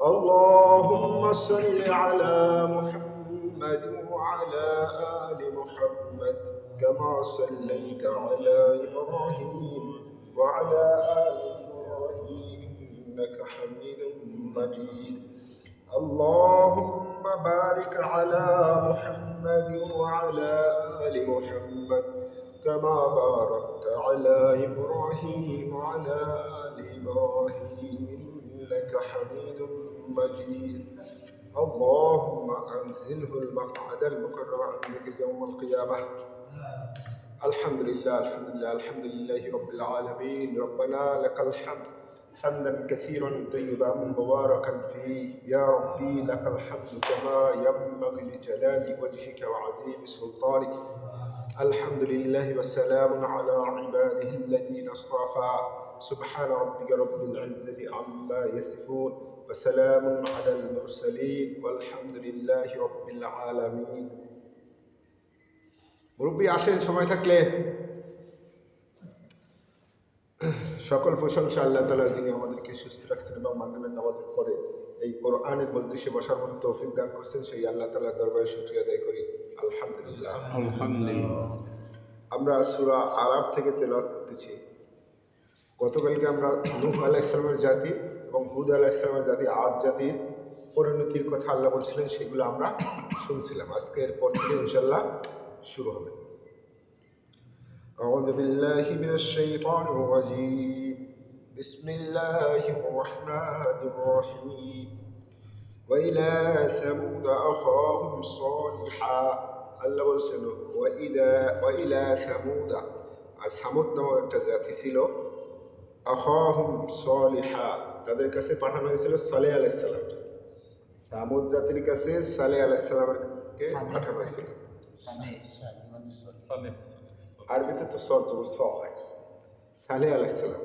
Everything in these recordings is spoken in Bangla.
اللهم صل على محمد وعلى آل محمد كما صليت على إبراهيم وعلى آل إبراهيم إنك حميد مجيد. اللهم بارك على محمد وعلى آل محمد كما باركت على إبراهيم وعلى آل إبراهيم إنك حميد مجيد. اللهم أنزله المقعد المقرب عندك يوم القيامة. الحمد لله الحمد لله الحمد لله رب العالمين. ربنا لك الحمد حمدا كثيرا طيبا مباركا فيه. يا ربي لك الحمد كما ينبغي لجلال وجهك وعظيم سلطانك. الحمد لله والسلام على عباده الذين اصطفى. سبحان ربك رب العزة عما يصفون وسلام على المرسلين والحمد لله رب العالمين. মুরব্বী আসেন সময় থাকলে। সকল প্রশংসা আল্লাহ তাআলার, যিনি আমাদেরকে সুস্থ রাখছেন এবং মাগরিবের নামাজের পরে এই কোরআনের মজলিসে বসার মতো তৌফিক দান করছেন। সেই আল্লাহ তাআলার দরবারে শুকরিয়া আদায় করি। আলহামদুলিল্লাহ আলহামদুলিল্লাহ। আমরা সূরা আরাফ থেকে তেলাওয়াত করতেছি। গতকালকে আমরা নূহ আলাইহিস সালামের জাতি এবং হুদ আলাইহিস সালামের জাতি, আদ জাতির পরিণতির কথা আল্লাহ বলছিলেন, সেগুলো আমরা শুনছিলাম। আজকে এরপর থেকে ইনশাআল্লাহ শুরু হবে। أعوذ بالله من الشيطان الرجيم. بسم الله الرحمن الرحيم. وإلى ثمود أخاهم صالحا. আল্লাহ বলছেন وإلى ثمود, আর সামুদ নামক একটা জাতি ছিল, আখাহুম সালিহা, তাদের কাছে পাঠানো হয়েছিল সালেহ আলাইহিস সালাম। সামুদ জাতির কাছে সালেহ আলাইহিস সালামকে পাঠানো হয়েছিল। আরবিতে তো সদ জবর স হয়। সালেহ আলাইহিস সালাম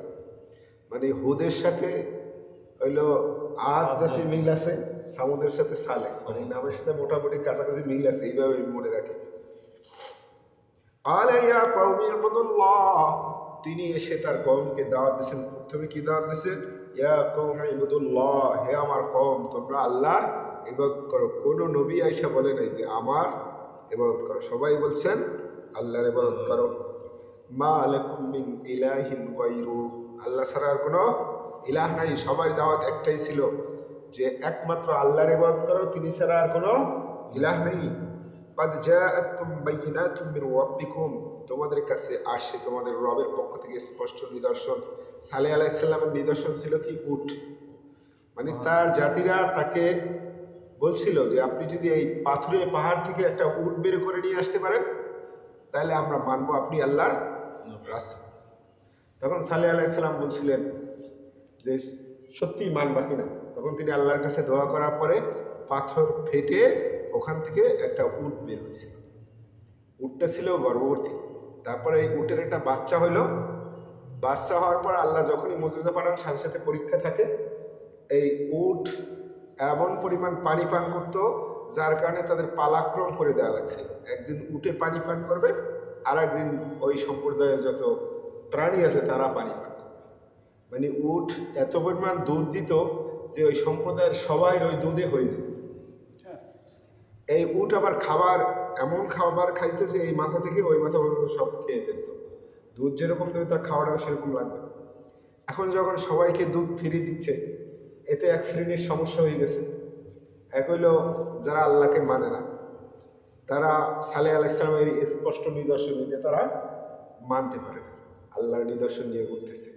মানে হুদের সাথে হইল আদ জাতির মিল আছে, সামুদের সাথে সালেহ মানে নামের সাথে মোটামুটি কাছাকাছি মিল আছে, এইভাবে মনে রাখি। ক্বালা ইয়া কওমি ইবুদুল্লাহ, তিনি এসে তার কওমকে দাওয়াত দিয়েছেন। প্রথমে কি দাওয়াত দিয়েছেন? ইয়া কওমি ইবুদুল্লাহ, হে আমার কওম, তোমরা আল্লাহর ইবাদত করো। কোনো নবী আইসা বলে নাই যে আমার ইবাদত করো, সবাই বলছেন আল্লাহর ইবাদত করো। মা লাকুম মিন ইলাহিন গায়রু, আল্লাহ ছাড়া আর কোনো ইলাহ নাই। সবার দাওয়াত একটাই ছিল যে একমাত্র আল্লাহর ইবাদত করো, তিনি ছাড়া আর কোনো ইলাহ নেই। قد جاءتكم بينات من ربكم, তোমাদের কাছে আসে তোমাদের রবের পক্ষ থেকে স্পষ্ট নিদর্শন। সালেহ আলাইহিস সালামের নিদর্শন ছিল কি? উট। মানে তার জাতিরা তাকে বলছিল যে আপনি যদি এই পাথুরে পাহাড় থেকে একটা উট বের করে নিয়ে আসতে পারেন তাহলে আমরা মানবো আপনি আল্লাহর রাসূল। তখন সালেহ আলাইহিস সালাম বলছিলেন যে সত্যি মানবা কিনা। তখন তিনি আল্লাহর কাছে দোয়া করার পরে পাথর ফেটে ওখান থেকে একটা উট বের হয়েছিল। উটটা ছিল গর্ভবতী। তারপরে এই উটের একটা বাচ্চা হইল। বাচ্চা হওয়ার পর আল্লাহ যখনই মুজিজা পাঠান সাথে সাথে পরীক্ষা থাকে। এই উট এমন পরিমাণ পানি পান করত যার কারণে তাদের পালাক্রম করে দেওয়া লাগছিল। একদিন উটে পানি পান করবে, আর একদিন ওই সম্প্রদায়ের যত প্রাণী আছে তারা পানি পান করবে। মানে উট এত পরিমাণ দুধ দিত যে ওই সম্প্রদায়ের সবাই ওই দুধে হয়ে যেত। এই উট আবার এমন খাবার খাইতো যে এই মাথা থেকে ওই মাথা সব খেয়ে ফেলত। দুধ যেরকম দেবে তার খাওয়াটাও সেরকম লাগবে। এখন যখন সবাইকে দুধ ফিরিয়ে দিচ্ছে, এতে এক শ্রেণীর সমস্যা হয়ে গেছে। এক হইল যারা আল্লাহকে মানে না, তারা সালেহ আলাইহিস সালামের স্পষ্ট নিদর্শন নিয়ে তারা মানতে পারে না, আল্লাহর নিদর্শন নিয়ে ঘুরতেছে।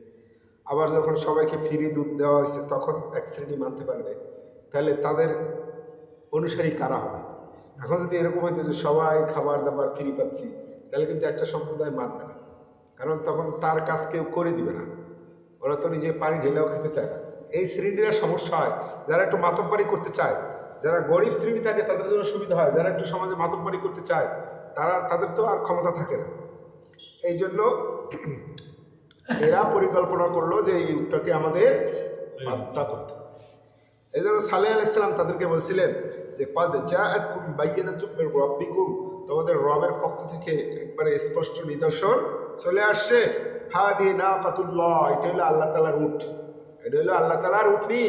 আবার যখন সবাইকে ফ্রি দুধ দেওয়া হয়েছে তখন এক শ্রেণী মানতে পারে না, তাহলে তাদের অনুসারী কারা হবে? এখন যদি এরকম হইতো যে সবাই খাবার দাবার ফ্রি পাচ্ছি, তাহলে কিন্তু একটা সম্প্রদায় মানবে না, কারণ তখন তার কাজ কেউ করে দিবে না। ওরা তো নিজে পানি ঢেলেও খেতে চায় না। এই শ্রেণীরা সমস্যা হয়। যারা একটু মাতব্বরি করতে চায়, যারা গরিব শ্রেণী থাকে তাদের জন্য সুবিধা হয়। যারা একটু সমাজে মাতব্বরি করতে চায় তাদের তো আর ক্ষমতা থাকে না। এই জন্য এরা পরিকল্পনা করলো যে এই উটটাকে আমাদের হত্যা করতে। এই জন্য সালেহ আলাইহিস সালাম তাদেরকে বলছিলেন যে ক্বাদ জাআতকুম বাইয়িনাতুম মির রাব্বিকুম, তোমাদের রবের পক্ষ থেকে একবারে স্পষ্ট নিদর্শন চলে আসছে। হাদিহি নাকাতুল্লাহ, এটা হলো আল্লাহ তাআলার উট। এটা হলো আল্লাহ তাআলার উটনি।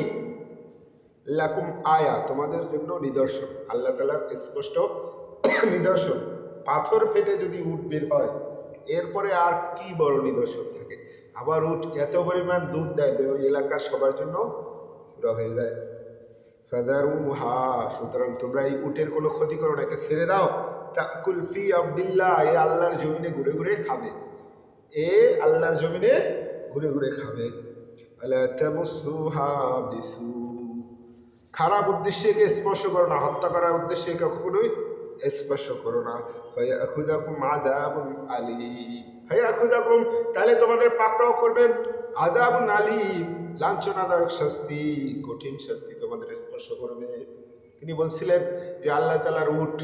লাকুম আয়া, তোমাদের জন্য নিদর্শন, আল্লাহ তাআলার স্পষ্ট নিদর্শন। পাথর ফেটে যদি উট বের হয়, এরপরে আর কি বড় নিদর্শন থাকে? আবার উট এত পরিমাণ দুধ দেয় যে ওই এলাকার সবার জন্য পুরো হয়ে যায়। ফাদারুহা, সুতরাং তোমরা এই উটের কোনো ক্ষতি করো না, একে ছেড়ে দাও। তাকুল ফি আবদিল্লাহ, এ আল্লাহর জমিনে ঘুরে ঘুরে খাবে, এ আল্লাহর জমিনে ঘুরে ঘুরে খাবে। আলা তামাসসুহা বিসু, খারাপ উদ্দেশ্যে একে স্পর্শ করো না, হত্যা করার উদ্দেশ্যে একে কখনোই স্পর্শ করো না। ফায়াখুযাকুম আযাবুন আলীম, ফায়াখুযাকুম, তাহলে তোমাদের পাকড়াও করবেন, আযাবুন আলীম, লাঞ্ছনাদায়ক শাস্তি, কঠিন শাস্তি তোমাদের স্পর্শ করবে। তিনি বলছিলেন যে আল্লাহ তাআলার উট,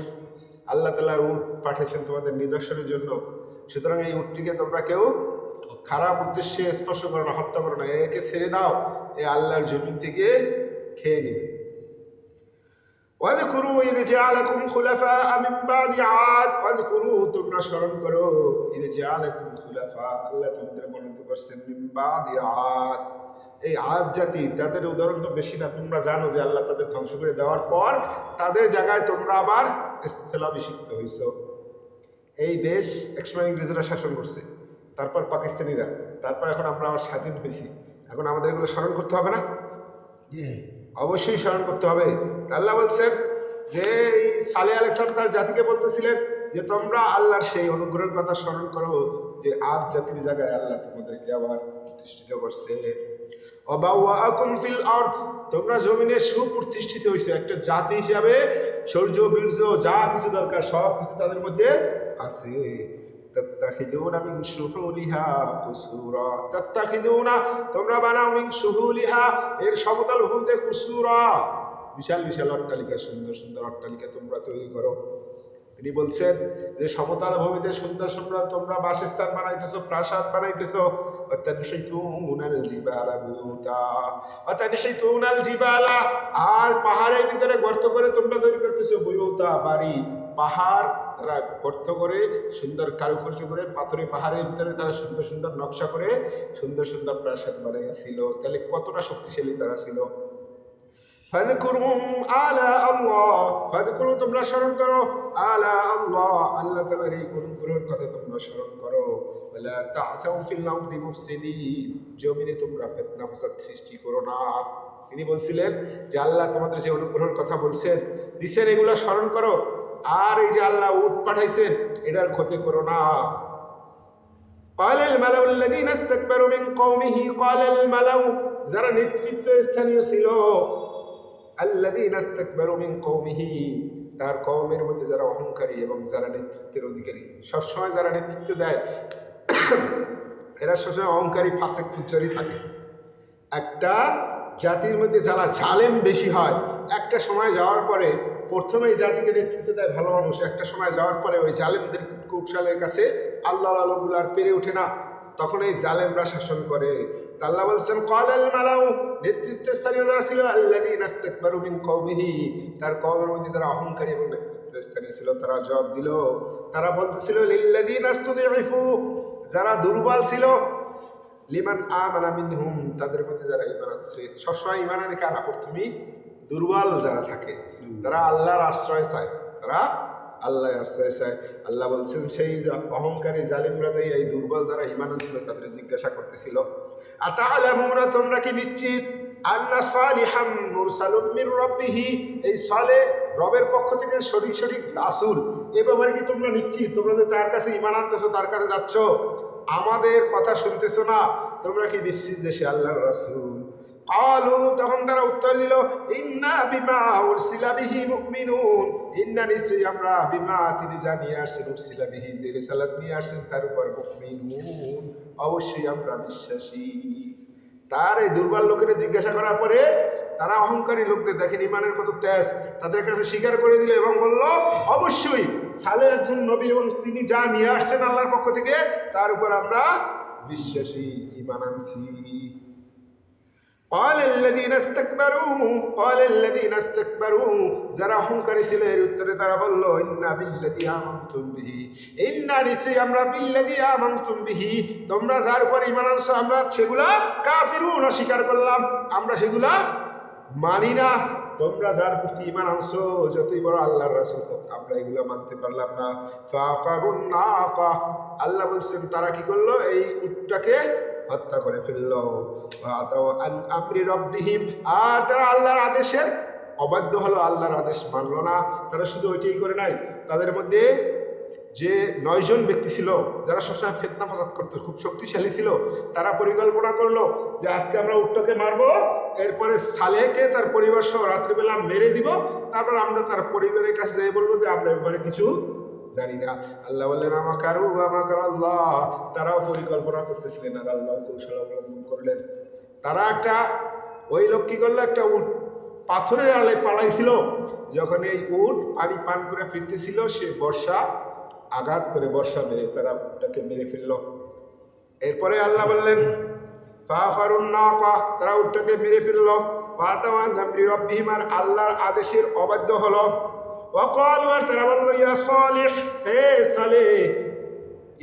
আল্লাহ তাআলার উট পাঠিয়েছেন তোমাদের নিদর্শনের জন্য, সুতরাং এই উটটিকে তোমরা কেউ খারাপ উদ্দেশ্যে স্পর্শ করো না, হত্যা করো না, একে ছেড়ে দাও, এ আল্লাহর জমিন থেকে খেয়ে নেবে। ওয়াযকুরু ইয জাআলাকুম খুলাফা মিন বাদি আদ, ওয়াযকুরু, তোমরা স্মরণ করো, ইয জাআলাকুম খুলাফা, আল্লাহ তোমাদের মনোনীত করছেন, মিন বাদি আদ, এই আদ জাতি, তাদের উদাহরণ তো বেশি না, তোমরা জানো যে আল্লাহ তাদের ধ্বংস করে দেওয়ার পর তাদের জায়গায় তোমরা আবার স্থলাভিষিক্ত হইছো। এই দেশ একসময় ইংরেজরা শাসন করছে, তারপর পাকিস্তানিরা, তারপর এখন আমরা আবার স্বাধীন হয়েছি। এখন আমাদের এগুলো স্মরণ করতে হবে না? অবশ্যই স্মরণ করতে হবে। আল্লাহ বলছেন যে এই সালেহ আলাইহিস সালাম তার জাতিকে বলতেছিলেন যে তোমরা আল্লাহর সেই অনুগ্রহের কথা স্মরণ করো যে আদ জাতির জায়গায় আল্লাহ তোমাদেরকে আবার প্রতিষ্ঠিত করছে। ওয়াবাওয়াকুম ফিল আরদ, তোমরা জমিনে সুপ্রতিষ্ঠিত হইছো, একটা জাতি হিসাবে শৌর্য বীর্য যা কিছু দরকার সব কিছু তাদের মধ্যে আছে। তাত্তাখিদুনা মিন শুহুলিহা কুসুরা, তাত্তাখিদুনা, তোমরা বানাও, মিন শুহুলিহা, এর সমতল ভূমিতে, কুসুরা, বিশাল বিশাল অট্টালিকা, সুন্দর সুন্দর অট্টালিকা তোমরা তৈরি করো। তিনি বলছেন যে সমতল ভূমিতে সুন্দর সুন্দর তোমরা বাসস্থান বানাইতেছো, প্রাসাদ বানাইতেছো। ওয়াতানহিতুনাল জিবালা বুয়ুতা, ওয়াতানহিতুনাল জিবালা, আর পাহাড়ের ভিতরে গর্ত করে তোমরা তৈরি করতেছো, বুয়ুতা, বাড়ি। পাহাড় তারা গর্ত করে সুন্দর কারুকার্য করে, পাথরে পাহাড়ের ভিতরে তারা সুন্দর সুন্দর নকশা করে সুন্দর সুন্দর প্রাসাদ বানাইছিল। তাহলে কতটা শক্তিশালী তারা ছিল। ফাযকুরু আলা আল্লাহ, ফাযকুরু, তোমরা স্মরণ করো, আলা আল্লাহ, আল্লাহ তাআলার এই অনুগ্রহের কথা তোমরা স্মরণ করো। ওয়ালা তা'সাউ ফিল আরদি মুফসিদিন, জমিনে তোমরা ফিতনা ফাসাদ সৃষ্টি করো না। তিনি বলছিলেন যে আল্লাহ তোমাদের যে অনুগ্রহের কথা বলছেন দিছেন, এগুলো স্মরণ করো, আর এই যে আল্লাহ উট পাঠাইছেন এটার ক্ষতি করো না। ক্বালাল মালাউল্লাযীনা ইসতাকবারু মিন কওমিহি, ক্বালাল মালাউ, যারা নেতৃত্ব স্থানীয় ছিল, আল্লাযীনা ইসতাকবারু মিন কওমিহি, তার কওমের মধ্যে যারা অহংকারী এবং যারা নেতৃত্বের অধিকারী, সবসময় যারা নেতৃত্ব দেয় এরা সবসময় অহংকারী, ফাসিক, ফুজ্জারি থাকে। একটা জাতির মধ্যে যারা জালেম বেশি হয়, একটা সময় যাওয়ার পরে, প্রথমেই জাতিকে নেতৃত্ব দেয় ভালো মানুষ, একটা সময় যাওয়ার পরে ওই জালেমদের কৌশলের কাছে আল্লাহ আলোগুলো আর পেরে ওঠে না, তখন এই জালেমরা শাসন করে। আল্লাহ বলছেন ক্বালাল মালাউ, নেতৃত্বস্থানীয় যারা ছিল, আল্লাযীনা ইসতাকবারু মিন কওমিহি, তার কওমের মধ্যে যারা অহংকারী এবং নেতৃত্বস্থানীয় ছিল, তারা জবাব দিল, তারা বলতেছিল লিল্লাযীনা ইসতুদঈফু, যারা দুর্বল ছিল, লিমান আমানা মিনহুম, তাদের মধ্যে যারা ঈমান আনছে। সবসময় ঈমানের কারা? প্রথমেই দুর্বল যারা থাকে তারা আল্লাহর আশ্রয় চায়, তারা আল্লাহর আশ্রয় চায়। আল্লাহ বলছেন সেই অহংকারী জালিমরা এই দুর্বল যারা ঈমান আনছিল তাদের জিজ্ঞাসা করতেছিল, আতা'লামুনা, তোমরা কি নিশ্চিত, আন্না সালিহান মুরসালুম মির রাব্বিহি, এই সালেহ রবের পক্ষ থেকে সঠিক রাসূল, এ ব্যাপারে কি তোমরা নিশ্চিত? তোমরা যে তার কাছে ঈমান আনতেছো, তার কাছে যাচ্ছ, আমাদের কথা শুনতেছো না, তোমরা কি নিশ্চিত যে সে আল্লাহর রাসূল? ক্বালু, তখন তারা উত্তর দিল, ইন্না বিমা উরসিলা বিহি মুমিনুন, ইন্না, নিশ্চয়ই আমরা, বিমা, তিনি যা নিয়ে আসছেন, উরসিলা বিহি, যে রিসালাত নিয়ে আসছেন তার উপর, মুমিনুন, অবশ্যই আমরা বিশ্বাসী। তার এই দুর্বল লোকেরা জিজ্ঞাসা করার পরে তারা অহংকারী লোকদের দেখেন ইমানের কত তেজ, তাদের কাছে স্বীকার করে দিল এবং বলল অবশ্যই সালেহ একজন নবী এবং তিনি যা নিয়ে আসছেন আল্লাহর পক্ষ থেকে তার উপর আমরা বিশ্বাসী, ঈমান আনছি। যারা অহংকারী ছিল এর উত্তরে তারা বলল, ইন্না বিল্লাযী আমানতুম বিহি, ইন্না, নিশ্চয়ই আমরা, বিল্লাযী আমানতুম বিহি, তোমরা যার উপর ঈমান আনছো আমরা সেগুলা কাফিরুন, অস্বীকার করলাম, আমরা সেগুলা মানি না। তোমরা যার প্রতি ঈমান আনছো যতই বড় আল্লাহর রাসূল হোক, আমরা এগুলো মানতে পারলাম না। ফাকারুন নাকা, আল্লাহ বলছেন তারা কি করলো, এই উটটাকে হত্যা করে ফেললো। আমরি রব্বিহিম, আর তারা আল্লাহর আদেশের অবাধ্য হলো, আল্লাহর আদেশ মানলো না। তারা শুধু ওইটাই করে নাই, তাদের মধ্যে যে 9 জন ব্যক্তি ছিল যারা সবসময় ফিতনা ফাসাদ করতো, খুব শক্তিশালী ছিল, তারা পরিকল্পনা করলো যে আজকে আমরা উটটাকে মারবো, এরপরে সালেহকে তার পরিবার সহ রাত্রিবেলা মেরে দিব, তারপর আমরা তার পরিবারের কাছে যেয়ে বলবো যে আমরা ব্যাপারে কিছু জানি না। আল্লাহ বললেন আমাকারু আমাকার আল্লাহ, তারাও পরিকল্পনা করতেছিলেন আর আল্লাহ কৌশল অবলম্বন করলেন। তারা একটা, ওই লোক কি করলো, একটা উট পাথরের আলে পালাইছিল। যখন এই উট পানি পান করে ফিরতেছিল, সে বর্ষা আঘাত করে, বর্ষা মেরে তারা উটটাকে মেরে ফেলল। এরপরে আল্লাহ বললেন ফাখারুন নাকা, তারা উটটাকে মেরে ফেলল। ওয়াতাওয়ান আমরি রব্বিহিম, আর আল্লাহর আদেশের অবাধ্য হলো। ওয়াকালু, আর তারা বলল ইয়া সালিহ, হে সালেহ,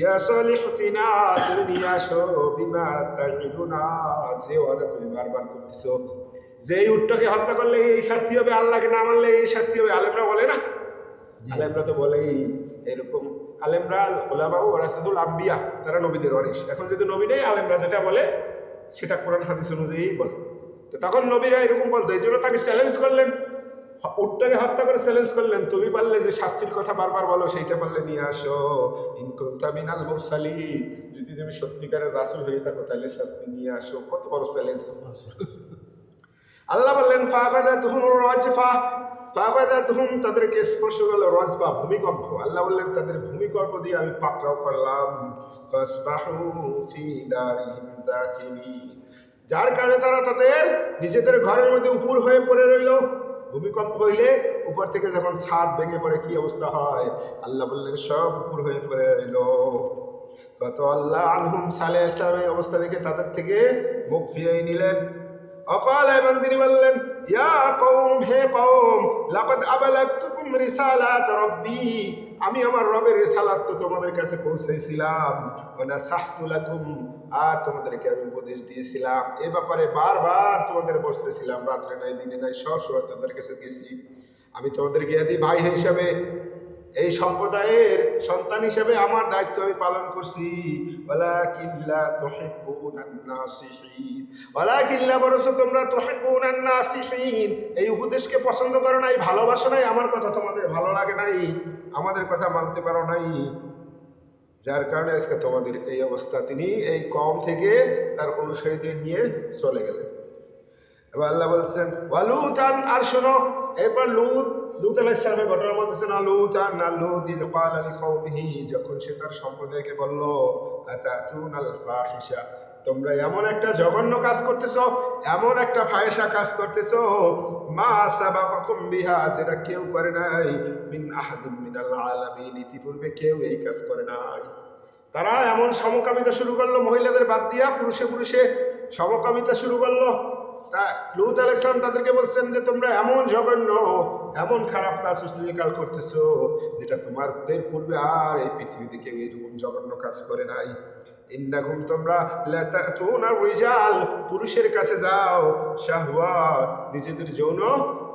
ইয়া সালিহ তিনা, তুমি নিয়ে আসো বিমা তাইদুনা, যে ওয়াদা তুমি বারবার করতেছো, যে এই উটটাকে হত্যা করলে এই শাস্তি হবে, আল্লাহকে না মানলে এই শাস্তি হবে। আলেমরা বলে না, আলেমরা তো বলেই এরকম। আলেমরা উলামা ওয়ারাসাতুল আম্বিয়া, তারা নবীদের ওয়ারিস। এখন যদি নবী নেই, আলেমরা যেটা বলে সেটা কোরআন হাদিস অনুযায়ী বলে। তো তখন নবীরা এরকম বলতো, এই জন্য তাকে চ্যালেঞ্জ করলেন, উটটাকে হত্যা করে চ্যালেঞ্জ করলেন, তুমি পারলে যে শাস্তির কথা বারবার বলো সেইটা পারলে নিয়ে আসো। ইন কুনতা মিনাল মুরসালিন, যদি তুমি সত্যিকারের রাসূল হয়ে থাকো তাহলে শাস্তি নিয়ে আসো। কত বড় চ্যালেঞ্জ! আল্লাহ বললেন ফাগাদাতুহুমুর রাজফা, ফাগাদাতুহুম, তাদেরকে স্পর্শ করলো রাজফা, ভূমিকম্প। আল্লাহ বললেন তাদের ভূমিকম্প দিয়ে আমি পাকড়াও করলাম। ফাসবাহু ফি দারিহিম দাখিমিন, যার কারণে তারা তাদের নিজেদের ঘরের মধ্যে উপর হয়ে পড়ে রইল। ভূমিকম্প হইলে উপর থেকে যখন ছাদ ভেঙে পড়ে কি অবস্থা হয়, আল্লাহ বললেন সব উপর হয়ে পড়ে রইল। ফাতাআল্লাহ আনহুম, সালেহ ইসলাম এই অবস্থা দেখে তাদের থেকে মুখ ফিরিয়ে নিলেন। অকাল, এবং তিনি বললেন ইয়া কওম, হে কওম, লাকাদ আবলাগতুকুম রিসালাত রাব্বি, আমি আমার রবের রিসালাত তো তোমাদের কাছে পৌঁছাইছিলাম। ওয়া নাসাহতু লাকুম, আর তোমাদেরকে আমি উপদেশ দিয়েছিলাম। এ ব্যাপারে বারবার তোমাদের বসতেছিলাম, রাত্রে নাই দিনে নাই, সব সময় তোমাদের কাছে গেছি। আমি তোমাদেরকে আদি ভাই হিসাবে, এই সম্প্রদায়ের সন্তান হিসেবে আমার দায়িত্ব আমি পালন করছি। ওয়ালাকিন লা তুহিব্বুনান নাসিহিন, ওয়ালাকিন লা, বরং তোমরা তুহিব্বুনান নাসিহিন, এই উপদেশকে পছন্দ করো নাই, ভালোবাসো নাই, আমার কথা তোমাদের ভালো লাগে নাই, আমাদের কথা মানতে পারো নাই, যার কারণে আজকে তোমাদের এই অবস্থা। তিনি এই কওম থেকে তার অনুসারীদের নিয়ে চলে গেলেন। এবার আল্লাহ বলছেন ওয়ালুতান, আর শোনো, এরপর লূত আলাইহিস সালামের ঘটনা বলতেছেন। লূতান, লূত ইদ ক্বালা লিকওমিহি, যখন সে তার সম্প্রদায়কে বলল আতাতুনাল ফাহিশা, তোমরা এমন একটা জঘন্য কাজ করতেছো, এমন একটা ফাহিশা কাজ করতেছো, মা সাবাকাকুম বিহা, যেটা কেউ করে নাই, মিন আহাদিন মিনাল আলামিন, ইতিপূর্বে কেউ এই কাজ করে নাই। তারা এমন সমকামিতা শুরু করলো, মহিলাদের বাদ দিয়া পুরুষে পুরুষে সমকামিতা শুরু করলো। তা লূত আলাইহিস সালাম তাদেরকে বলছেন যে তোমরা এমন জঘন্য, এমন খারাপ কাজ অশ্লীল করতেছো, যেটা তোমাদের পূর্বে আর এই পৃথিবীতে কেউ এরকম জঘন্য কাজ করে নাই। ইন্নাকুম, তোমরা লাতাতুনা রিজাল, পুরুষের কাছে যাও, শাহওয়াত, নিজেদের যৌন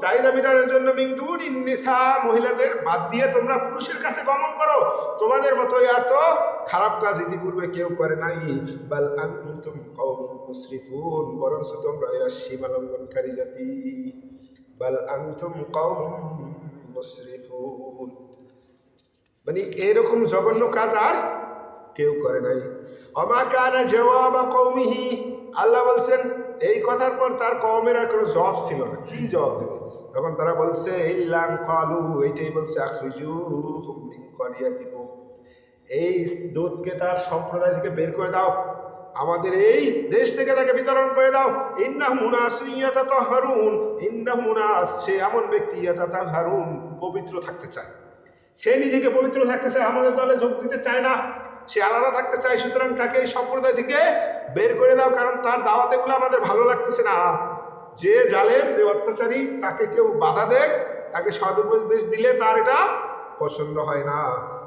চাহিদা মেটানোর জন্য, মিন দুনিন নিসা, মহিলাদের বাদ দিয়ে তোমরা পুরুষের কাছে গমন করো। তোমাদের মতো এত খারাপ কাজ ইতিপূর্বে কেউ করে নাই। বাল আনতুম কওমুন মুসরিফুন, বরং তোমরা এরা সীমা লঙ্ঘনকারী জাতি। বাল আনতুম কওমুন মুসরিফুন, মানে এরকম জঘন্য কাজ আর কেউ করে নাই। ওমা কানা জওয়াবা কওমিহি, আল্লাহ বলছেন এই কথার পর তার কওমের আর কোনো জবাব ছিল না। কি জবাব দেবে? তখন তারা বলছে ইল্লান ক্বালু, এইটাই বলছে আখরিজুহুম মিন ক্বরিয়াতিকুম, এই দূতকে তার সম্প্রদায় থেকে বের করে দাও, আমাদের এই দেশ থেকে তাকে বিতরণ করে দাও। ইন্নাহুম উনাসুন ইয়াতাতাহহারুন, ইন্নাহুম উনাস, সে এমন ব্যক্তি ইয়াতাতাহহারুন, পবিত্র থাকতে চায়, সে নিজেকে পবিত্র থাকতে চায়, আমাদের দলে যোগ দিতে চায় না, সে আলাদা থাকতে চায়। সুতরাং তাকে এই সম্প্রদায় থেকে বের করে দাও, কারণ তার দাওয়াতেগুলো আমাদের ভালো লাগতেছে না। যে জালেম, যে অত্যাচারী, তাকে কেউ বাধা দেয়, তাকে সদুপদেশ দিলে তার এটা পছন্দ হয় না।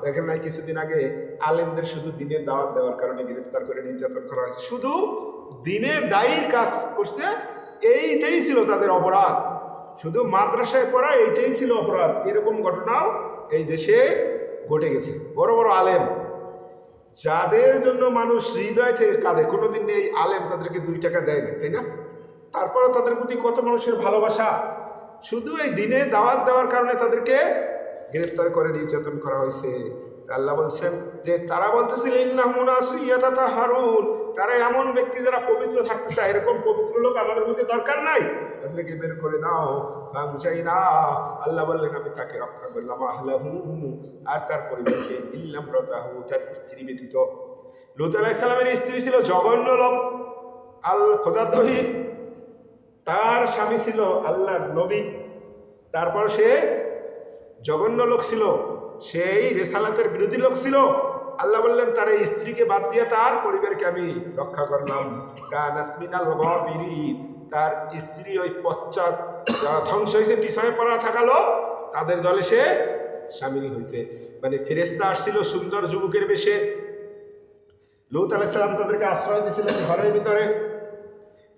দেখেন নাই কিছুদিন আগে আলেমদের শুধু দিনের দাওয়াত দেওয়ার কারণে গ্রেফতার করে নির্যাতন করা হয়েছে, শুধু দিনের দায়ীর কাজ করছে, এইটাই ছিল তাদের অপরাধ। শুধু মাদ্রাসায় পড়া এইটাই ছিল অপরাধ। এরকম ঘটনাও এই দেশে ঘটে গেছে। বড় বড় আলেম যাদের জন্য মানুষ হৃদয় থেকে কাঁদে, কোনোদিন এই আলেম তাদেরকে 2 টাকা দেয় না, তাই না? তারপরে তাদের প্রতি কত মানুষের ভালোবাসা। শুধু এই দিনে দাওয়াত দেওয়ার কারণে তাদেরকে গ্রেফতার করে নির্যাতন করা হয়েছে। আল্লাহ বলছেন যে তারা বলতেছিল হারুন, তারা এমন ব্যক্তি যারা পবিত্র থাকতে চায়, এরকম পবিত্র লোক আমাদের মধ্যে দরকার নাই, তাদেরকে বের করে দাও। চাই না। আল্লাহ বললেন আমি তাকে রক্ষা করলাম, আহলাহু, আর তার পরিবারকে, ইল্লাম রাতাহু, তার স্ত্রী ব্যতীত। লূত আলাইহিস সালামের স্ত্রী ছিল জঘন্য লোক, আল খোদাদ্রোহী। তার স্বামী ছিল আল্লাহর নবী, তারপর সে জঘন্য লোক ছিল, সেই রেসালাতের বিরোধী লোক ছিল। আল্লাহ বললেন তার এই স্ত্রীকে বাদ দিয়ে তার পরিবারকে আমি রক্ষা করলাম। কানাত মিনাল গাবিরিন, তার স্ত্রী ওই পশ্চাৎ যারা ধ্বংস হয়েছে, পিছনে পড়া থাকা লোক, তাদের দলে সে সামিল হয়েছে। মানে ফেরেশতা আসছিল সুন্দর যুবকের বেশে। লূত আলাইহিস সালাম তাদেরকে আশ্রয় দিয়েছিলেন ঘরের ভিতরে।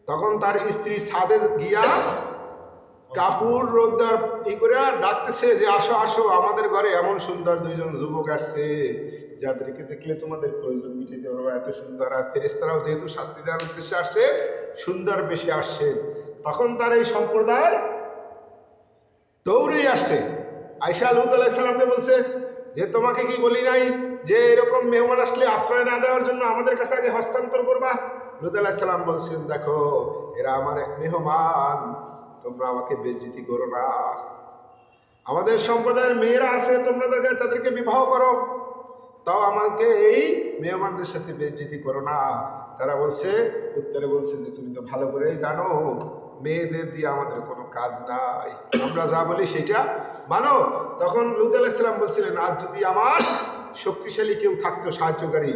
তখন তার স্ত্রী ছাদে গিয়া কাপড় রোদ্দার করে ডাকতেছে যে আসো আসো, আমাদের ঘরে এমন সুন্দর 2 জন যুবক আসছে যাদেরকে দেখলে তোমাদের প্রয়োজন মিটাতে পারবে, এত সুন্দর। আর ফেরেশতারাও যেহেতু শাস্তি দেওয়ার উদ্দেশ্যে আসছে, সুন্দর বেশি আসছে। তখন তার এই সম্প্রদায় দৌড়েই আসছে, আয়েশা লূত আলাইহিস সালামকে বলছে যে তোমাকে কি বলি নাই যে এরকম মেহমান আসলে আশ্রয় না দেওয়ার জন্য আমাদের কাছে আগে হস্তান্তর করবা? লূত আলাইহিস সালাম বলছেন দেখো এরা আমার এক মেহমান, তোমরা আমাকে বেইজ্জতি করো না। আমাদের সম্প্রদায়ের মেয়েরা আছে, তোমরা তাদেরকে বিবাহ করো, তাও আমাকে এই মেহমানদের সাথে বেইজ্জতি করো না। তারা বলছে, উত্তরে বলছেন যে তুমি তো ভালো করেই জানো মেয়েদের দিয়ে আমাদের কোনো কাজ নাই, আমরা যা বলি সেটা মানো। তখন লূত আলাইহিস সালাম বলছিলেন আর যদি আমার শক্তিশালী কেউ থাকতো সাহায্যকারী।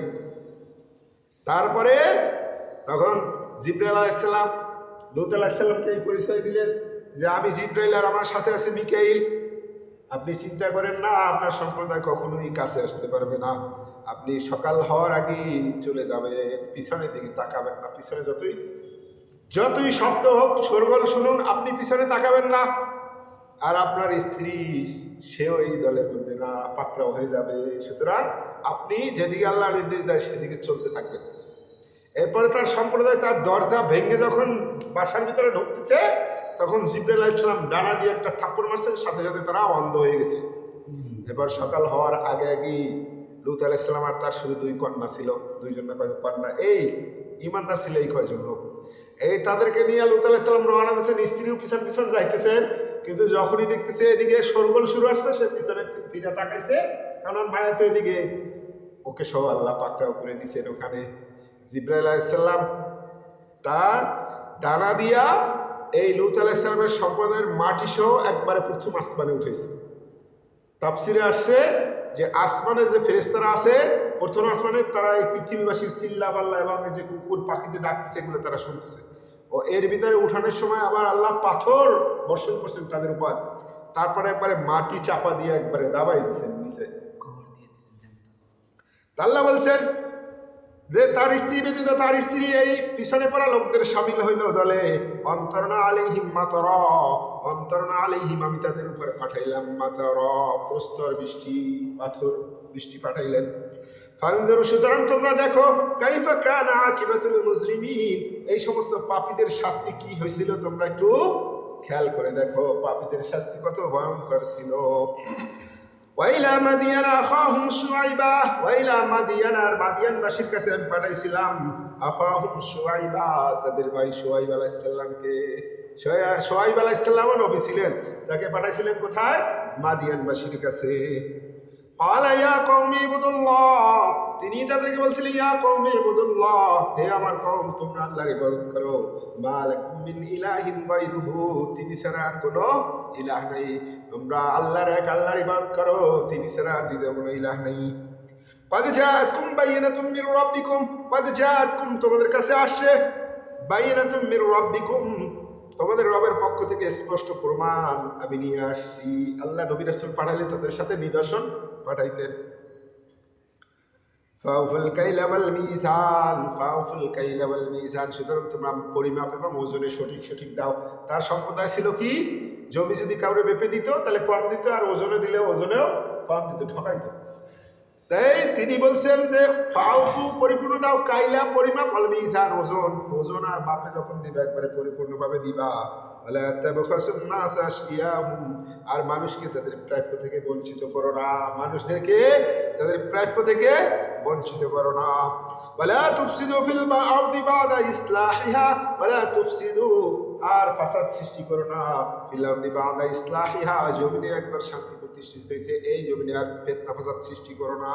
তারপরে তখন জিবরাইল আলাইহিস সালাম লূত আলাইহিস সালামকে এই পরিচয় দিলেন যে আমি জিবরাইল আর আমার সাথে আছে মিকাইল। আপনি চিন্তা করেন না, আপনার সম্প্রদায় কখনোই কাছে আসতে পারবে না। আপনি সকাল হওয়ার আগেই চলে যাবে, পিছনের দিকে তাকাবেন না। পিছনে যতই শব্দ হোক, শোরগোল শুনুন, আপনি পিছনে তাকাবেন না। আর আপনার স্ত্রী সেও এই দলের মধ্যে না, পাকড়াও হয়ে যাবে। সুতরাং আপনি যেদিকে আল্লাহ নির্দেশ দেয় সেদিকে চলতে থাকবেন। এরপরে তার সম্প্রদায় তার দরজা ভেঙে যখন বাসার ভিতরে ঢুকতেছে, তখন জিবরাইল আলাইহিস সালাম ডানা দিয়ে একটা থাপ্পড় মারছেন, সাথে সাথে তারা অন্ধ হয়ে গেছে। এবার সকাল হওয়ার আগে আগেই লূত আলাইহিস সালাম আর তার শুধু 2 কন্যা ছিল, 2 জন না কন্যা, এই ঈমানদার ছিল এই কয়জন লোক। এই তাদেরকে নিয়ে লূত আলাইহিস সালাম রওনা দিয়েছেন, স্ত্রীও পিছন পিছন যাইতেছেন। কিন্তু যখনই দেখতেছে এদিকে শোরগোল শুরু আসছে, সে পিছনে ফিরে তাকাইছে, কারণ মায়া তো এদিকে, ওকে সব আল্লাহ পাকড়াও করে দিয়েছেন। ওখানে জিবরাইল আলাইহিস সালাম তার ডানা দিয়া এই লূত আলাইহিস সালামের সম্প্রদায়ের মাটি সহ একবারে প্রথম আসমানে উঠেছে। তাফসিরে আসছে যে আসমানে যে ফেরেশতারা আছে প্রথম আসমানে, তারা এই পৃথিবীবাসীর চিল্লা পাল্লা এবং যে কুকুর পাখি যে ডাকতেছে এগুলো তারা শুনতেছে। ও এর ভিতরে উঠানোর সময় আবার আল্লাহ পাথর বর্ষণ করছেন তাদের উপর, তারপরে একবারে মাটি চাপা দিয়ে একবারে দাবাই দিচ্ছেন নিচে। আল্লাহ বলছেন যে তার স্ত্রী ব্যতীত তার স্ত্রী এই পিছনে পড়া লোকদের সামিল হইল দলে। অন্তরনা আলাইহিম মাতারা, অন্তরনা আলাইহিম, আমি তাদের উপরে পাঠাইলাম মাতারা, প্রস্তর বৃষ্টি, পাথর বৃষ্টি পাঠাইলেন। ফানজুরু, সুতরাং তোমরা দেখো, কাইফা কানা আকিবাতুল মুজরিমিন, এই সমস্ত পাপীদের শাস্তি কি হয়েছিল তোমরা একটু খেয়াল করে দেখো, পাপীদের শাস্তি কত ভয়ঙ্কর ছিল। ওয়াইলা মাদিয়ানা আখাহুম শুআইবা, ওয়াইলা মাদিয়ানা, আর মাদিয়ানবাসীর কাছে আমি পাঠাইছিলাম আখাহুম শুআইবা, তাদের ভাই শুআইব আলাইহিস সালামকে। শুআইব আলাইহিস সালামও নবী ছিলেন, তাকে পাঠাইছিলেন কোথায়? মাদিয়ানবাসীর কাছে। ক্বালা ইয়া কওমি ইবুদুল্লাহ, তিনি তাদেরকে বলছিলেন ইয়া কওমি ইবুদুল্লাহ, হে আমার কওম তোমরা আল্লাহর ইবাদত করো। মা লাকুম মিন ইলাহিন গায়রুহু, তিনি ছাড়া আর কোনো ইলাহ নাই। তোমরা আল্লাহর এক আল্লাহর ইবাদত করো, তিনি ছাড়া আর দ্বিতীয় কোনো ইলাহ নাই। ক্বাদ জাআতকুম বাইয়িনাতুম মির রাব্বিকুম, ক্বাদ জাআতকুম, তোমাদের কাছে আসছে, বাইয়িনাতুম মির রাব্বিকুম, তোমাদের রবের পক্ষ থেকে স্পষ্ট প্রমাণ আমি নিয়ে আসছি। আল্লাহ নবী রাসূল পাঠালে তাদের সাথে নিদর্শন পাঠাইতেন। ফাউফুল কাইলা ওয়াল মিজান, ফাউফুল কাইলা ওয়াল মিজান, সুতরাং তোমরা পরিমাপ এবং ওজনে সঠিক সঠিক দাও। তার সম্প্রদায় ছিল কি, জমি যদি কাউরে মেপে দিত তাহলে কম দিত, আর ওজনে দিলে ওজনেও কম দিত, ঠকাইতো। তাই তিনি বলছেন যে ফাউফু পরিপূর্ণ দাও, কাইলা পরিমাপ, ওয়াল মিজান ওজন, ওজন আর মাপে যখন দিবা একবারে পরিপূর্ণভাবে দিবা। আর মানুষকে তাদের প্রাপ্য থেকে বঞ্চিত করো না, মানুষদেরকে তাদের প্রাপ্য থেকে বঞ্চিত করো না। ওয়ালা তুফসিদু ফিল আরদি বাদা ইসলাহিহা, ওয়ালা তুফসিদু, আর ফাসাদ সৃষ্টি করো না, ফিল আরদি বাদা ইসলাহিহা, জমিনে একবার শান্তি প্রতিষ্ঠিত হয়েছে, এই জমিনে আর ফিতনা ফাসাদ সৃষ্টি করো না।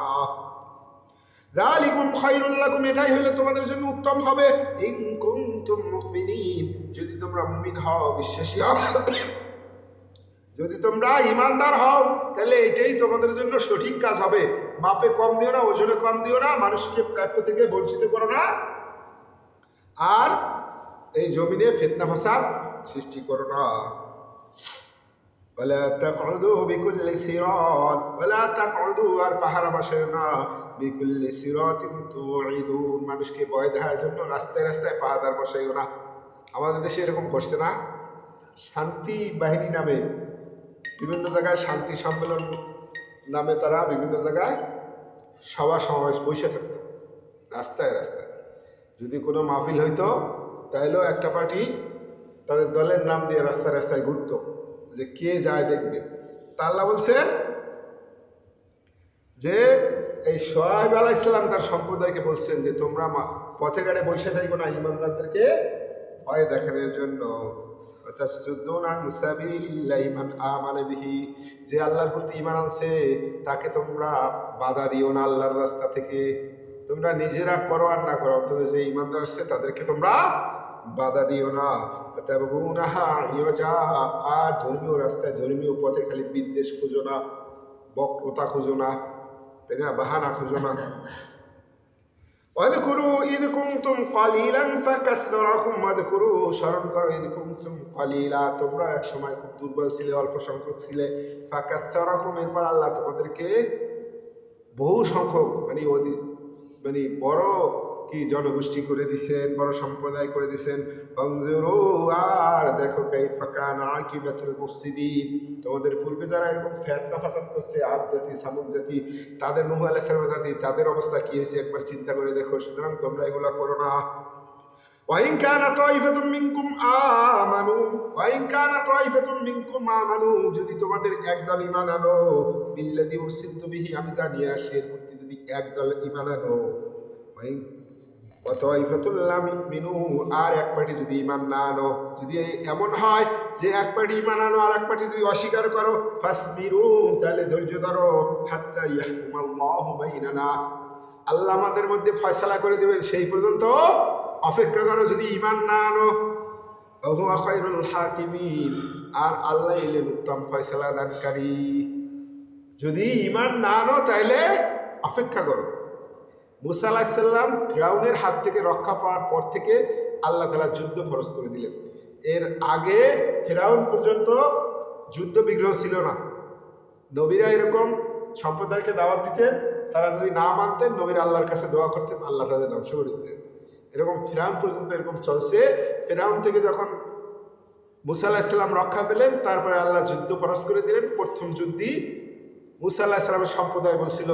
যালিকুম খায়রুল লাকুম, এটাই হলো তোমাদের জন্য উত্তম হবে, ইন কুনতুম মুমিনিন, যদি তোমরা মুমিন হও, বিশ্বাসী হও, যদি তোমরা ঈমানদার হও, তাহলে এটাই তোমাদের জন্য সঠিক কাজ হবে। মাপে কম দিও না, ওজনে কম দিও না, মানুষকে প্রাপ্য থেকে বঞ্চিত করো না, আর এই জমিনে ফিতনা ফাসাদ সৃষ্টি করো না। ওয়ালা তাকউদু বিকুল্লি সিরাত, ওয়ালা তাকউদু, আর পাহারা বসায় না, বিকুল্লি সিরাতিন তুইদুন, মানুষকে ভয় দেওয়ার জন্য রাস্তায় রাস্তায় পাহারাদার বসাইও না। আমাদের দেশে এরকম করছে না, শান্তি বাহিনী নামে বিভিন্ন জায়গায়, শান্তি সম্মেলন নামে তারা বিভিন্ন জায়গায় সভা সমাবেশ বসে থাকতো রাস্তায় রাস্তায়। যদি কোনো মাহফিল হইতো তাইলেও একটা পার্টি তাদের দলের নাম দিয়ে রাস্তায় রাস্তায় ঘুরতো, যে কে যায় দেখবে। তা আল্লাহ বলছেন যে এই শুআয়ব আলাইহিস সালাম তার সম্প্রদায়কে বলছেন যে তোমরা পথে ঘাটে বসে থাকো না ঈমানদারদেরকে ভয় দেখানোর জন্য। যে আল্লাহর প্রতি ঈমান আনছে তাকে তোমরা বাধা দিও না আল্লাহর রাস্তা থেকে, তোমরা নিজেরা করো আর না করো, অন্তত যে ঈমানদার আসছে তাদেরকে তোমরা বাধা দিও না। আর ধর্মীয় রাস্তায় ধর্মীয় পথে খালি বিদ্বেষ খুঁজো না, বক্রতা খুঁজো না, তাই না, বাহানা খুঁজো না। واذكروا إذ كنتم قليلا فكثركم واذكروا, স্মরণ করো, إذ كنتم قليلا, তোমরা এক সময় খুব দুর্বল ছিলে, অল্প সংখ্যক ছিলে, فكثركم, এরপর আল্লাহ তোমাদেরকে বহু সংখ্যক মানে বড় কি জনগোষ্ঠী করে দিছেন, বড় সম্প্রদায় করে দিছেন। ফানজুরু, আর দেখো কাইফা কানা আকিবাতুল মুফসিদিন, তোমাদের পূর্বে যারা এরকম ফিতনা ফাসাদ করছে, আদ জাতি, সামুদ জাতি, তাদের নূহ আলাইহিস সালাম জাতি, তাদের অবস্থা কি হয়েছে একবার চিন্তা করে দেখো। সুতরাং তোমরা এগুলা করো না। ওয়াইন কানা তাইফাতুম মিনকুম আমানু, ওয়াইন কানা তাইফাতুম মিনকুম আমানু, যদি তোমাদের একদল ঈমান আনো, বিল্লাযী উরসিলতু বিহি, আমি যা নিয়ে আসি এর প্রতি যদি একদল ঈমান আনো, ওয়াইন ওয়াতাইফাতুল লাম ইউমিনু, আর এক পার্টি যদি ঈমান না আনো, যদি এমন হয় যে এক পার্টি ঈমান আনো আর এক পার্টি যদি অস্বীকার করো, ফাসবিরু, তাহলে ধৈর্য ধরো, হাত্তা ইয়াহকুমাল্লাহু বাইনানা, আল্লাহ আমাদের মধ্যে ফয়সালা করে দেবেন সেই পর্যন্ত অপেক্ষা করো, যদি ঈমান না আনো। ওয়া হুয়া খায়রুল হাকিমিন, আর আল্লাহ হলেন উত্তম ফয়সালা দানকারী। যদি ঈমান না আনো তাহলে অপেক্ষা করো। মুসা আলাইহিস সালাম ফিরাউনের হাত থেকে রক্ষা পাওয়ার পর থেকে আল্লাহ তাআলা যুদ্ধ ফরজ করে দিলেন। এর আগে ফিরাউন পর্যন্ত যুদ্ধ বিগ্রহ ছিল না। নবীরা এরকম সম্প্রদায়কে দাওয়াত দিতেন, তারা যদি না মানতেন নবীরা আল্লাহর কাছে দোয়া করতেন, আল্লাহ তাদের ধ্বংস করে দিতেন। এরকম ফিরাউন পর্যন্ত এরকম চলছে। ফিরাউন থেকে যখন মুসা আলাইহিস সালাম রক্ষা পেলেন, তারপরে আল্লাহ যুদ্ধ ফরজ করে দিলেন। প্রথম যুদ্ধে মুসা আলাইহিস সালামের সম্প্রদায় বলছিল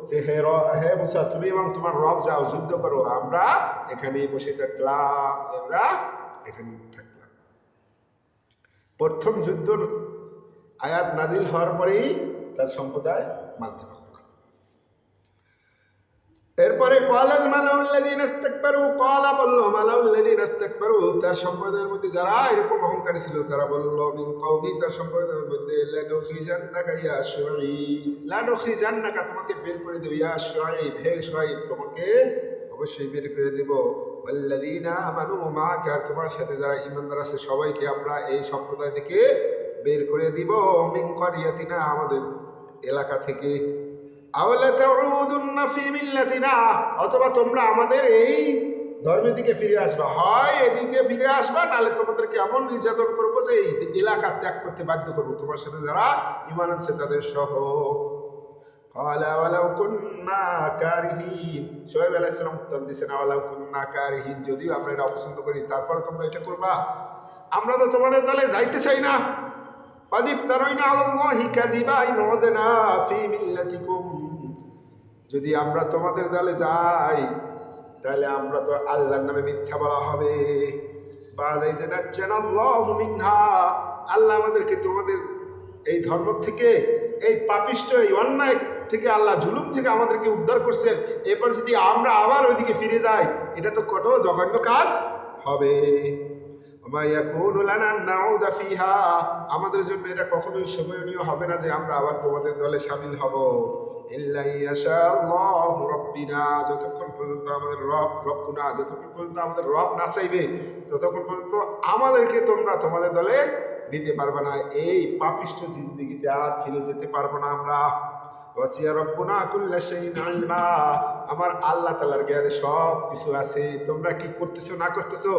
যে হে মুসা, তুমি এবং তোমার রব যাও যুদ্ধ করো, আমরা এখানেই বসে থাকলাম, আমরা এখানেই থাকলাম। প্রথম যুদ্ধ আয়াত নাজিল হওয়ার পরেই তার সম্প্রদায় মানতে পারল না। এরপরে ক্বালাল মালাউল্লাযীনা ইসতাকবারু, ক্বালা বলল মালাউল্লাযীনা ইসতাকবারু, তার সম্প্রদায়ের মধ্যে যারা এরকম অহংকারী ছিল তারা বলল, মিন কওমি, তার সম্প্রদায়ের মধ্যে, লানুখরিজান্নাকা ইয়া শুআইব, লানুখরিজান্নাকা, তোমাকে বের করে দেব, ইয়া শুআইব, হে শুআইব, তোমাকে অবশ্যই বের করে দেব, ওয়াল্লাযীনা আমানু মাআকা, তোমার সাথে যারা ঈমানদার আছে সবাইকে আমরা এই সম্প্রদায় থেকে বের করে দিব, মিন ক্বরিয়াতিনা, আমাদের এলাকা থেকে, আওয়ালা তাউদুন্না ফি মিল্লাতিনা, অথবা তোমরা আমাদের এই ধর্মের দিকে ফিরে আসবা, হয় এদিকে ফিরে আসবা, নাহলে তোমাদেরকে এমন নির্যাতন করবো যে এই এলাকা ত্যাগ করতে বাধ্য করবো, তোমার সাথে যারা ঈমান আনছে তাদের সহ। ক্বালা ওয়ালাউ কুন্না কারিহিন, শোয়েব আলাইহিস সালাম উত্তর দিয়েছেন ওয়ালাউ কুন্না কারিহিন, যদিও আমরা এটা অপছন্দ করি তারপরে তোমরা এটা করবা, আমরা তো তোমাদের দলে যাইতে চাই না। قد افترينا على الله كذبا إن عدنا في ملتكم, যদি আমরা তোমাদের দলে যাই তাহলে আমরা তো আল্লাহর নামে মিথ্যা বলা হবে। বাদাইদানাজ্জানাল্লাহু মিনহা, আল্লাহ আমাদেরকে তোমাদের এই ধর্ম থেকে, এই পাপিষ্ঠ এই অন্যায় থেকে, আল্লাহ জুলুম থেকে আমাদেরকে উদ্ধার করছেন, এরপর যদি আমরা আবার ওইদিকে ফিরে যাই এটা তো কত জঘন্য কাজ হবে। আমাদের জন্য এটা কখনোই শোভনীয় হবে না যে আমরা আবার তোমাদের দলে শামিল হব। যতক্ষণ পর্যন্ত আমাদের রব্বুনা, যতক্ষণ পর্যন্ত আমাদের রব না চাইবে ততক্ষণ পর্যন্ত আমাদেরকে তোমরা তোমাদের দলে নিতে পারবে না। এই পাপিষ্ঠ জিন্দেগিতে আর ফিরে যেতে পারবো না আমরা। ওয়াসিয়া রব্বুনা কুল্লা শাইইন ইলমা, আমার আল্লাহ তাআলার জ্ঞানে সব কিছু আছে। তোমরা কি করতেছো না করতেছো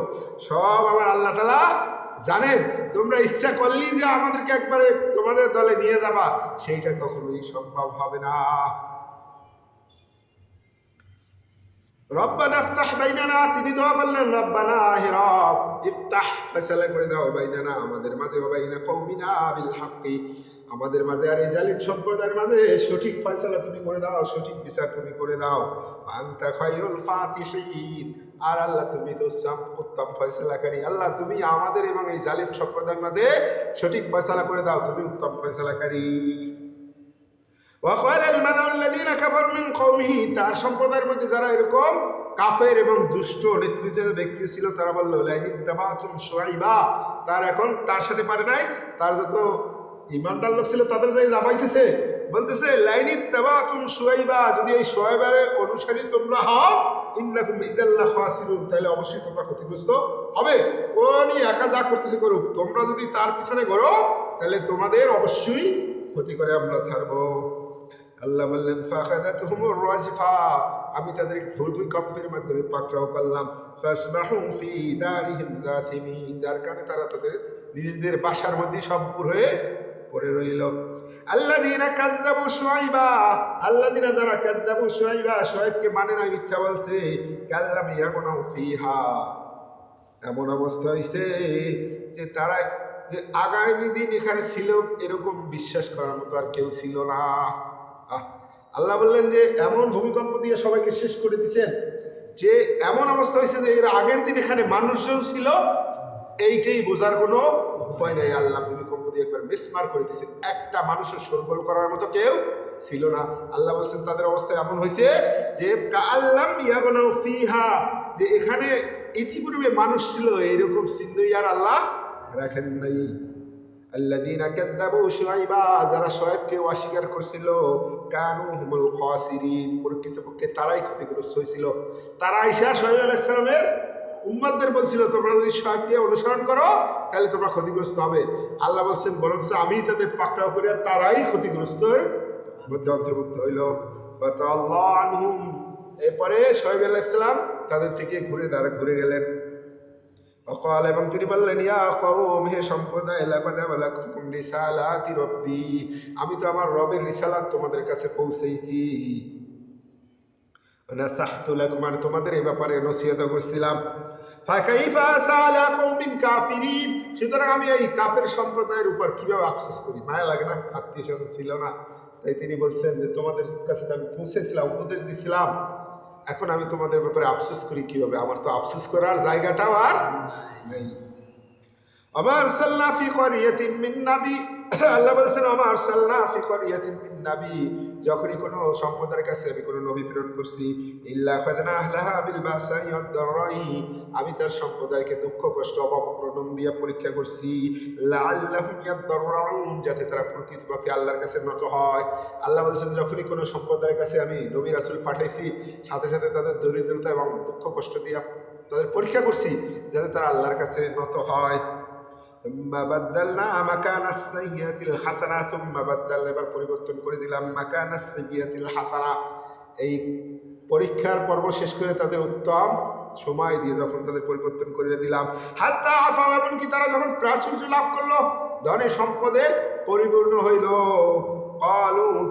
সব আমার আল্লাহ তাআলা জানেন। তোমরা ইচ্ছা করলেই যে আমাদেরকে একবারে তোমাদের দলে নিয়ে যাবা সেইটা কখনোই সম্ভব হবে না। রব্বানা ইফতাহ বাইনানা, তিনি দোয়া করলেন রব্বানা হে রব ইফতাহ, ফয়সালা করে দাও বাইনানা, আমাদের মাঝে, ওয়া বাইনা কওমিনা বিল হাক্কি, আমাদের মাঝে আর এই জালিম সম্প্রদায়ের মাঝে সঠিক ফয়সালা তুমি করে দাও, সঠিক বিচার তুমি করে দাও। আনতা খায়রুল ফাতিহিন, আর আল্লাহ তুমি তো উত্তম ফয়সালাকারী। আল্লাহ তুমি আমাদের এবং এই জালিম সম্প্রদায়ের মাঝে সঠিক ফয়সালা করে দাও, তুমি উত্তম ফয়সালাকারী। وقال الملأ الذين كفروا من قومه, তার সম্প্রদায়ের মধ্যে যারা এরকম কাফের এবং দুষ্ট নেতৃত্বের ব্যক্তি ছিল তারা বলল লাইন ইত্তাবাতুম শুআইবা, তার এখন তার সাথে পারে নাই, তার যত ইমানদার লোক ছিল তাদের যাই দাবাইতেছে, বলতেছে লাইন ইত্তাবাতুম শুআইবা, যদি এই শুআইবের অনুসারী তোমরা হও ইন্নাকুম ইদাল্লা খাসিরুন, তাহলে অবশ্যই তোমরা ক্ষতিগ্রস্ত হবে। উনি একা যা করতেছে করুক, তোমরা যদি তার পিছনে ঘোরো তাহলে তোমাদের অবশ্যই ক্ষতি করে আমরা ছাড়বো। আল্লাহ বললেন ফাখাযাতহুমুর রাজফা, আমি তাদের ভূমিকম্পের মাধ্যমে পাকড়াও করলাম। ফাসবাহু ফি দারিহিম জাথিমিন, যার কারণে তারা তাদের নিজেদের বাসার মধ্যে সব হয়ে পড়ে রইল। আল্লাযীনা কাযযাবু শুআইবা, আল্লাযীনা যারা কাযযাবু শুআইবা, শুআইবকে মানে না, মিথ্যা বলছে। কাল্লাম ইয়াকুনু ফিহা, এমন অবস্থা হইছে যে তারা যে আগামী দিন এখানে ছিল এরকম বিশ্বাস করার মতো আর কেউ ছিল না। আল্লাহ বললেন যে এমন ভূমিকম্প দিয়ে সবাইকে শেষ করে দিচ্ছেন যে এমন অবস্থা হয়েছে যে এর আগের দিন এখানে মানুষজন ছিল, এইটাই বোঝার কোনো উপায় নেই। আল্লাহ ভূমিকম্প দিয়ে একবার মিসমার করে দিচ্ছেন, একটা মানুষের শোরগোল করার মতো কেউ ছিল না। আল্লাহ বলছেন তাদের অবস্থা এমন হয়েছে যে কাল্লাম ইয়াগুনু ফিহা, যে এখানে ইতিপূর্বে মানুষ ছিল এইরকম চিহ্নই আর আল্লাহ রাখেন নাই। আল্লাযীনা কাযযাবু শুআইবা, যারা শুআইবকে অস্বীকার করছিল, কানু হুমুল খাসিরিন, প্রকৃতপক্ষে তারাই ক্ষতিগ্রস্ত হয়েছিল। তারা আইসা শুআইব আলাইহিস সালামের উম্মতদের বলছিল তোমরা যদি শুআইবকে অনুসরণ করো তাহলে তোমরা ক্ষতিগ্রস্ত হবে। আল্লাহ বলছেন বরঞ্চ আমি তাদের পাকড়াও করে তারাই ক্ষতিগ্রস্তের মধ্যে অন্তর্ভুক্ত হইল। ফাতাআল্লাহু আনহুম, এরপরে শুআইব আলাইহিস সালাম তাদের থেকে ঘুরে গেলেন। অকাল, এবং তিনি বললেন ইয়া কওম, হে সম্প্রদায়, লাকাদ বালাগতুকুম রিসালাতি রাব্বি, আমি তো আমার রবের রিসালাত তোমাদের কাছে পৌঁছেছি। নাসাহতু লাকুম, আর তোমাদের এই ব্যাপারে নসিহত করছিলাম। ফাকাইফা আলা কওমিন কাফিরিন, সুতরাং আমি এই কাফের সম্প্রদায়ের উপর কিভাবে আফসোস করি। মায়া লাগে না? আত্মীয় স্বজন ছিল না, তাই তিনি বলছেন যে তোমাদের কাছে আমি পৌঁছেছিলাম, উপদেশ দিছিলাম, এখন আমি তোমাদের ব্যাপারে আফসোস করি কিভাবে? আমার তো আফসোস করার জায়গাটাও আর নেই। আমার সাল্লা ফি ক্বরিয়াতিন মিন নাবি, আল্লাহ বলছেন আমার সাল্লা ফি ক্বরিয়াতিন মিন নাবি, যখনই কোনো সম্প্রদায়ের কাছে আমি কোনো নবী প্রেরণ করছি, ইল্লা খাযনা আহলাহা বিল বাসাই ওয়াদ দাররাই, আমি তার সম্প্রদায়কে দুঃখ কষ্ট অভাব অনটন দিয়ে পরীক্ষা করছি। লাআল্লাহুম ইয়াদদাররুন, যাতে তারা প্রকৃতপক্ষে আল্লাহর কাছে নত হয়। আল্লাহ বলছেন যখনই কোনো সম্প্রদায়ের কাছে আমি নবী রাসূল পাঠাইছি, সাথে সাথে তাদের দরিদ্রতা এবং দুঃখ কষ্ট দিয়ে তাদের পরীক্ষা করছি যাতে তারা আল্লাহর কাছে নত হয়। সুম্মা বাদদালনা মাকানাস সাইয়্যাতিল হাসানা, সুম্মা বাদদালনা, এবার পরিবর্তন করে দিলাম, মাকানাস সাইয়্যাতিল হাসানা, এই পরীক্ষার পর্ব শেষ করে তাদের উত্তম সময় দিয়ে যখন তাদের পরিবর্তন করে দিলাম, হাত্তা আফা, এমনকি তারা যখন প্রাচুর্য লাভ করলো, ধনে সম্পদে পরিপূর্ণ হইল।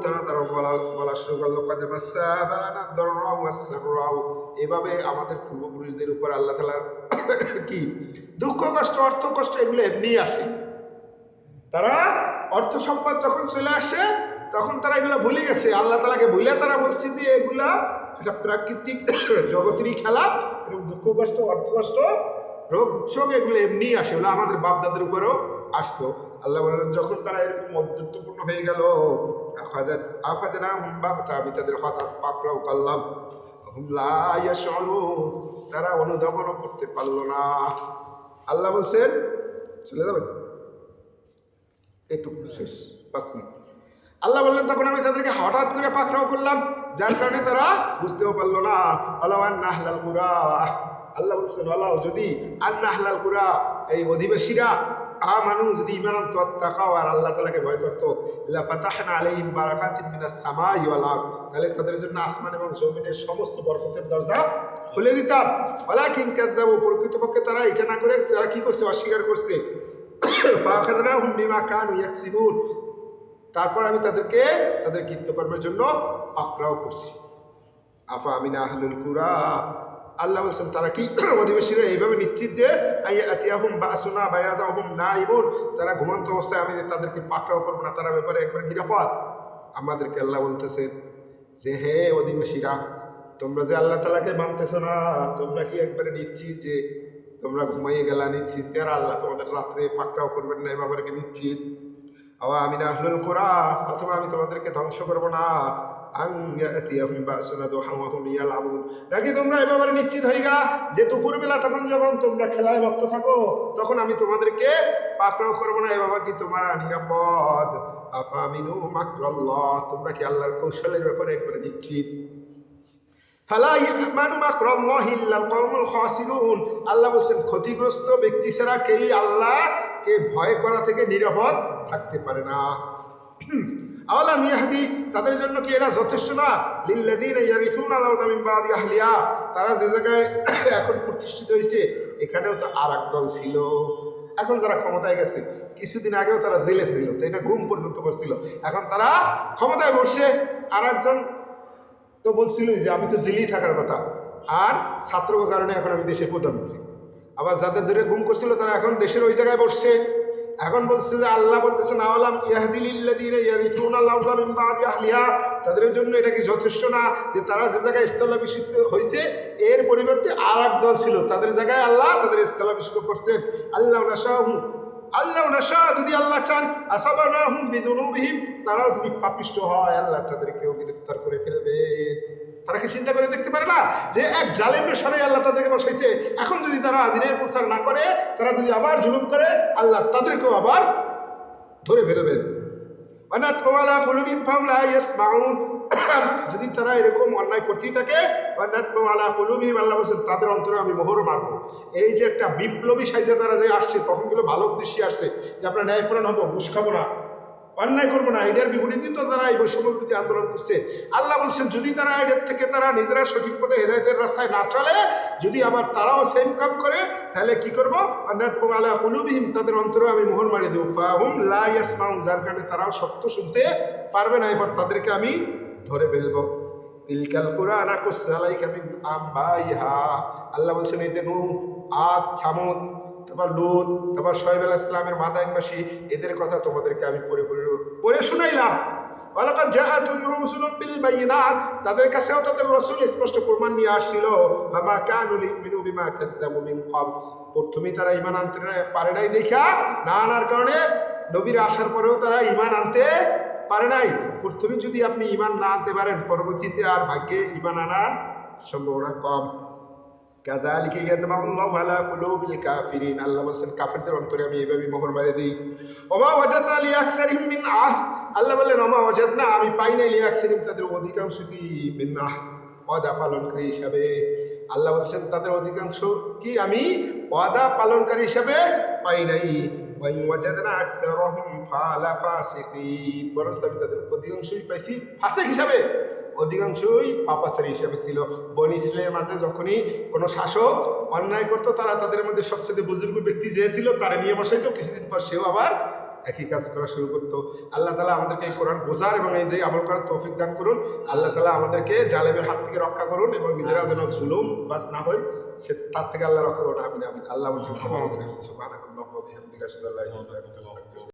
তারা বলা শুরু করলো এভাবে আমাদের পূর্বপুরুষদের উপর আল্লাহ তাআলার কি দুঃখ কষ্ট অর্থ কষ্ট এগুলো এমনি আসে। তারা অর্থ সম্পদ যখন চলে আসে তখন তারা এগুলো ভুলে গেছে, আল্লাহ তাআলাকে ভুলে তারা বলছে যে এগুলা এটা প্রাকৃতিক জগতেরই খেলা, এবং দুঃখ কষ্ট অর্থ কষ্ট রোগ শোক এগুলো এমনি আসে, এগুলো আমাদের বাপদাদের উপরেও আসতো। আল্লাহ বলেন যখন তারা এরকম মধ্যত্বপূর্ণ হয়ে গেল আমি তাদের হঠাৎ পাকড়াও করলাম, তারা অনুধাবনও করতে পারল না। আল্লাহ বলছেন চলে যাবেন একটু শেষ 5 মিনিট। আল্লাহ বললেন তখন আমি তাদেরকে হঠাৎ করে পাকড়াও করলাম, যার কারণে তারা বুঝতেও পারলো না। আল্লাহ বলছেন আল্লাহ যদি আন্নাহলাল কুরা এই অধিবাসীরা মানুষ যদি ঈমান আনতো তাকাও আর আল্লাহ তাআলাকে ভয় করতো, লা ফাতাহনা আলাইহিম বারাকাতিন মিনাস সামাই ওয়াল আরদ, তাহলে তাদের জন্য আসমান এবং জমিনের সমস্ত বরকতের দরজা খুলে দিতাম। ওয়ালাকিন কাযযাবু, প্রকৃতপক্ষে তারা এটা না করে তারা কি করছে, অস্বীকার করছে। ফাআখাযনাহুম বিমা কানু ইয়াকসিবুন, তারপর আমি তাদেরকে তাদের কৃতকর্মের জন্য পাকড়াও করছি। আফা আমিনা আহলুল কুরা, আল্লাহ বলছেন তারা কি অধিবাসীরা এইভাবে নিশ্চিত যে আতিয়াহুম বাসুনা বায়াদাহুম নাইমুন, তারা ঘুমন্ত অবস্থায় আমি তাদেরকে পাকড়াও করবো না, তারা ব্যাপারে একবার নিরাপদ। আমাদেরকে আল্লাহ বলতেছেন যে হে অধিবাসীরা, তোমরা যে আল্লাহ তাআলাকে মানতেছো না, তোমরা কি একবারে নিশ্চিত যে তোমরা ঘুমাইয়ে গেলা নিশ্চিত আর আল্লাহ তোমাদের রাত্রে পাকড়াও করবেন না, এই ব্যাপারে কি নিশ্চিত? আমিনা আহলুল কুরা, অথবা আমি তোমাদেরকে ধ্বংস করবো না, নাকি তোমরা এ ব্যাপারে নিশ্চিত হয়ে গেলা যে দুপুরবেলা তখন যখন তোমরা খেলায় মত্ত থাকো তখন আমি তোমাদেরকে পাকড়াও করবো না, এ বাবা কি তোমরা নিরাপদ? আফামিনু মাকরাল্লাহ, তোমরা কি আল্লাহর কৌশলের ব্যাপারে একবারে নিশ্চিত? ফালা ইয়ামানু মাকরাল্লাহি ইল্লাল কওমুল খাসিরুন, আল্লাহ বলেন ক্ষতিগ্রস্ত ব্যক্তি ছাড়া কেউ আল্লাহকে ভয় করা থেকে নিরাপদ থাকতে পারে না। আওয়ালাম ইয়াহদি, তাদের জন্য কি এটা যথেষ্ট না? লিল্লাযীনা ইয়ারিসুনাল আরদা মিন বাদি আহলিহা, তারা যে জায়গায় এখন প্রতিষ্ঠিত হয়েছে এখানেও তো আর এক দল ছিল, এখন যারা ক্ষমতায় গেছে, কিছুদিন আগেও তারা জেলে ছিল, তাই না, গুম পর্যন্ত করছিল, এখন তারা ক্ষমতায় বসছে। আর একজন তো বলছিল যে আমি তো জেলেই থাকার কথা, আর ছাত্রর কারণে এখন আমি দেশের প্রধানমন্ত্রী। আবার যাদের ধরে গুম করছিল তারা এখন দেশের ওই জায়গায় বসছে। এখন বলছে যে আল্লাহ বলতেছেন আওয়ালাম ইয়াহদি লিল্লাযীনা ইয়ারিসুনাল আরদা মিন বাদি আহলিহা, তাদের জন্য এটা কি যথেষ্ট না যে তারা যে জায়গায় স্থলাভিষিক্ত হয়েছে এর পরিবর্তে আর এক দল ছিল, তাদের জায়গায় আল্লাহ তাদের স্থলাভিষিক্ত করছেন। আল্লাহ নাশা, যদি আল্লাহ চান, আসাবানাহুম বিযুনুবিহিম, তারাও যদি পাপিষ্ঠ হয় আল্লাহ তাদেরকেও গ্রেফতার করে ফেলবেন। তারা কি চিন্তা করে দেখতে পারে না যে এক জালেমের সাথে আল্লাহ তাদেরকে বসাইছে, এখন যদি তারা দিনের প্রচার না করে, তারা যদি আবার জুলুম করে, আল্লাহ তাদেরকেও আবার ধরে ফেলবেন। যদি তারা এরকম অন্যায় করতেই থাকে, আল্লাহ বলছেন তাদের অন্তরে আমি মোহর মারবো। এই যে একটা বিপ্লবী সাইজে তারা যে আসছে, তখন গুলো ভালো উদ্দেশ্যে আসছে যে আমরা ন্যায়পরায়ণ হবো, ঘুষ খাবো না, অন্যায় করবো না, এটার বিপরীতে তো তারা এই বৈষম্য বিরোধী আন্দোলন করছে। আল্লাহ বলছেন যদি তারা এটার থেকে তারা নিজেরা সঠিক পথে হেদায়েতের রাস্তায় না চলে, যদি আবার তারাও সেম কাম করে, তাহলে কি করবো? আলা কুলুবিহিম, তাদের অন্তরে আমি মোহর মারি দেবো, ফাহুম লা ইয়াসমাউন, যার কারণে তারাও সত্য শুনতে পারবে না, এবার তাদেরকে আমি ধরে ফেলবো। তিলকাল কুরআন আকুসসু আলাইকা মিন আমবাইহা, আল্লাহ বলছেন এই যে নূহ, আদ, সামুদ, তারপর লূত, তারপর শুআয়ব আলাইহিস সালামের মাদাইনবাসী, এদের কথা তোমাদেরকে আমি পড়ে শুনাইলাম। ওয়ালাকাদ জাআতুহুম রুসুলুম বিল বায়িনাত, তাদের কাছেও তাদের রাসূল স্পষ্ট প্রমাণ নিয়ে আসছিল। ফামা কানু লিউমিনু বিমা কাযযাবু মিন ক্বাবল, প্রথমেই তারা ঈমান আনতে পারে নাই দেখা, না আনার কারণে নবীর আসার পরেও তারা ঈমান আনতে পারে নাই। প্রথমে যদি আপনি ঈমান না আনতে পারেন, পরবর্তীতে আর ভাগ্যে ঈমান আনার সম্ভাবনা কম। কাযালিকা ইয়াতবাউল্লাহু আলা কুলুবিল কাফিরিন, আল্লাহ বলেন কাফেরদের অন্তরে আমি এইভাবে মোহর মেরে দিই। ওমা ওয়াজাদনা লিআকসারিহিম মিন আল্লাহ বলেন ওমা ওয়াজাদনা, আমি পাই নাই লিআকসারিহিম, তাদের অধিকাংশ কি মিন ওয়াদা পালনকারী হিসাবে। আল্লাহ বলেন তাদের অধিকাংশ কি আমি ওয়াদা পালনকারী হিসাবে পাই নাই। ওয়াজাদনা আকসারহুম ফাসিকিন, বরং আমি তাদের অধিকাংশই পাইছি ফাসিক হিসাবে, অধিকাংশই পাপাচারী হিসাবে ছিল। বনী ইসরাইলের মাঝে যখনই কোনো শাসক অন্যায় করতো, তারা তাদের মধ্যে সবচেয়ে বুজুর্গ ব্যক্তি যে ছিল তারা নিয়ে বসাইতো, কিছুদিন পর সেও আবার একই কাজ করা শুরু করতো। আল্লাহ তাআলা আমাদেরকে এই কোরআন বোঝার এবং এই যে আমল করার তৌফিক দান করুন। আল্লাহ তাআলা আমাদেরকে জালেমের হাত থেকে রক্ষা করুন এবং নিজেরা যেন জুলুম বাস না হয়, সে তার থেকে আল্লাহ রক্ষা করুন। আমিন আমিন। আল্লাহ আমাদের সুবহানাল্লাহ ওয়া বিহামদিহি আশহাদু আল্লা ইলাহা ইল্লা আনতা আস্তাগফিরুকা।